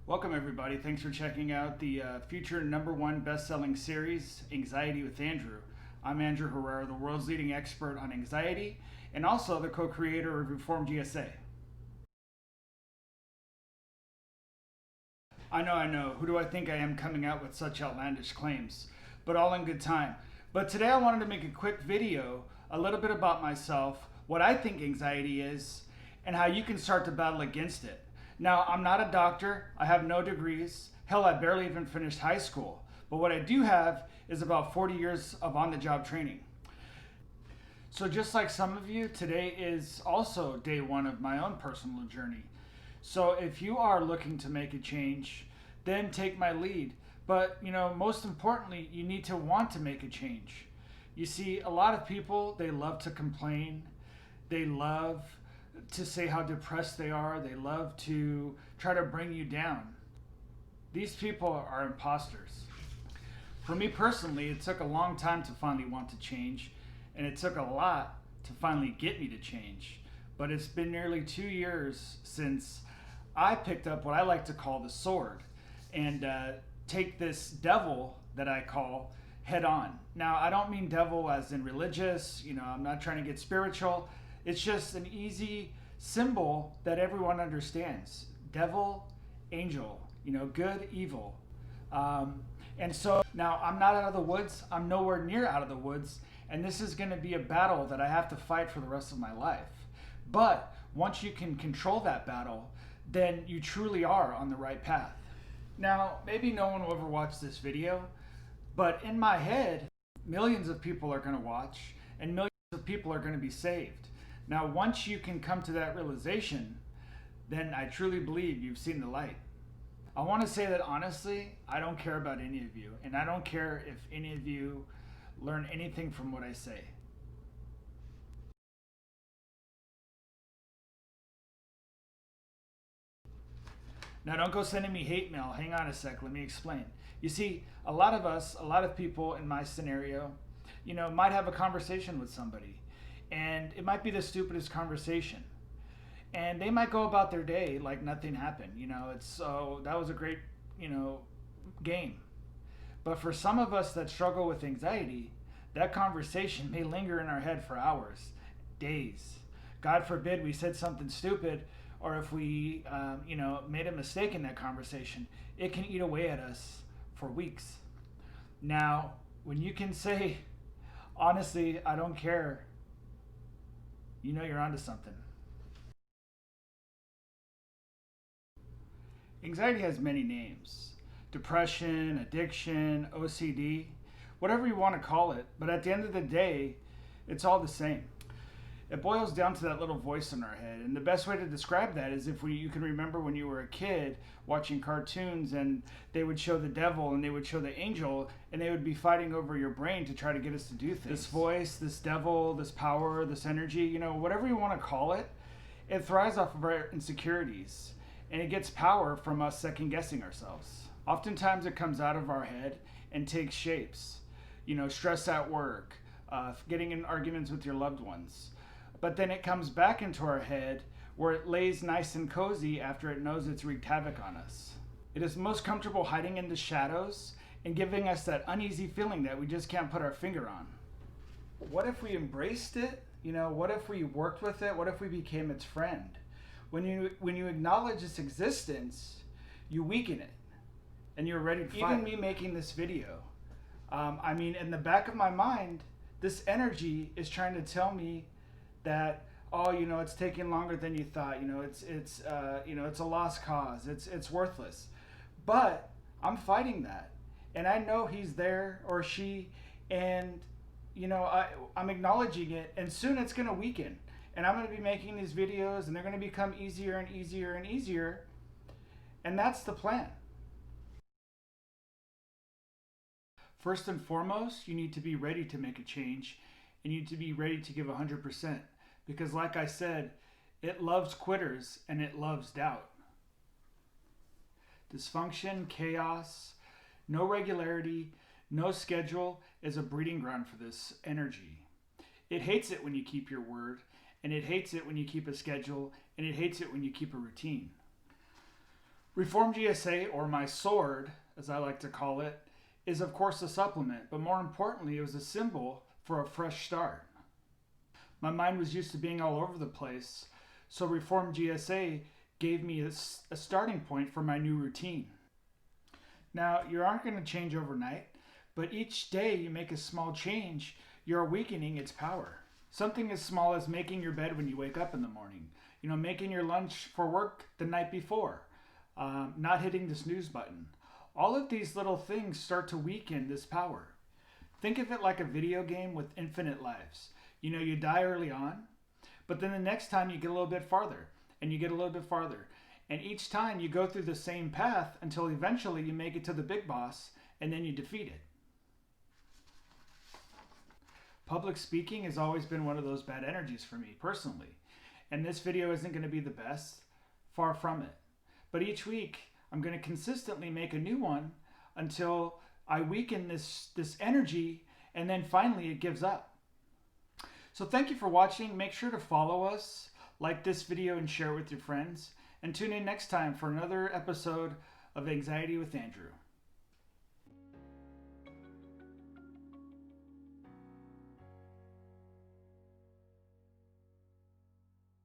Welcome everybody. Thanks for checking out the future #1 best-selling series, Anxiety with Andrew. I'm Andrew Herrera, the world's leading expert on anxiety and also the co-creator of Reform GSA. I know. Who do I think I am coming out with such outlandish claims? But all in good time. But today I wanted to make a quick video, a little bit about myself, what I think anxiety is, and how you can start to battle against it. Now, I'm not a doctor, I have no degrees, hell, I barely even finished high school. But what I do have is about 40 years of on-the-job training. So just like some of you, today is also day one of my own personal journey. So if you are looking to make a change, then take my lead. But most importantly, you need to want to make a change. You see, a lot of people, they love to complain. They love to say how depressed they are. They love to try to bring you down. These people are imposters. For me personally, it took a long time to finally want to change, and it took a lot to finally get me to change. But it's been nearly 2 years since I picked up what I like to call the sword and take this devil that I call head on. Now, I don't mean devil as in religious, I'm not trying to get spiritual. It's just an easy symbol that everyone understands. Devil, angel, good, evil. And so now I'm not out of the woods. I'm nowhere near out of the woods. And this is going to be a battle that I have to fight for the rest of my life. But once you can control that battle, then you truly are on the right path. Now, maybe no one will ever watch this video, but in my head, millions of people are going to watch and millions of people are going to be saved. Now, once you can come to that realization, then I truly believe you've seen the light. I want to say that honestly, I don't care about any of you, and I don't care if any of you learn anything from what I say. Now, don't go sending me hate mail. Hang on a sec, let me explain. You see, a lot of people in my scenario, might have a conversation with somebody. And it might be the stupidest conversation. And they might go about their day like nothing happened. That was a great, game. But for some of us that struggle with anxiety, that conversation may linger in our head for hours, days. God forbid we said something stupid, or if we, made a mistake in that conversation, it can eat away at us for weeks. Now, when you can say, honestly, I don't care, you're onto something. Anxiety has many names. Depression, addiction, OCD, whatever you want to call it. But at the end of the day, it's all the same. It boils down to that little voice in our head. And the best way to describe that is if you can remember when you were a kid watching cartoons and they would show the devil and they would show the angel and they would be fighting over your brain to try to get us to do things. This voice, this devil, this power, this energy, whatever you want to call it, it thrives off of our insecurities. And it gets power from us second guessing ourselves. Oftentimes it comes out of our head and takes shapes. Stress at work, getting in arguments with your loved ones. But then it comes back into our head where it lays nice and cozy after it knows it's wreaked havoc on us. It is most comfortable hiding in the shadows and giving us that uneasy feeling that we just can't put our finger on. What if we embraced it? What if we worked with it? What if we became its friend? When you acknowledge its existence, you weaken it and you're ready to fight. Even me making this video, in the back of my mind, this energy is trying to tell me that, it's taking longer than you thought. It's a lost cause. It's worthless. But I'm fighting that, and I know he's there or she, and I'm acknowledging it, and soon it's gonna weaken, and I'm gonna be making these videos, and they're gonna become easier and easier and easier, and that's the plan. First and foremost, you need to be ready to make a change. You need to be ready to give 100%. Because like I said, it loves quitters and it loves doubt. Dysfunction, chaos, no regularity, no schedule is a breeding ground for this energy. It hates it when you keep your word, and it hates it when you keep a schedule, and it hates it when you keep a routine. Reform GSA, or my sword, as I like to call it, is of course a supplement, but more importantly, it was a symbol for a fresh start. My mind was used to being all over the place, so Reform GSA gave me a starting point for my new routine. Now, you aren't going to change overnight, but each day you make a small change, you're weakening its power. Something as small as making your bed when you wake up in the morning, making your lunch for work the night before, not hitting the snooze button. All of these little things start to weaken this power. Think of it like a video game with infinite lives. You die early on, but then the next time you get a little bit farther, and you get a little bit farther. And each time you go through the same path until eventually you make it to the big boss, and then you defeat it. Public speaking has always been one of those bad energies for me personally. And this video isn't going to be the best, far from it. But each week, I'm going to consistently make a new one until I weaken this energy, and then finally it gives up. So thank you for watching. Make sure to follow us, like this video, and share it with your friends. And tune in next time for another episode of Anxiety with Andrew.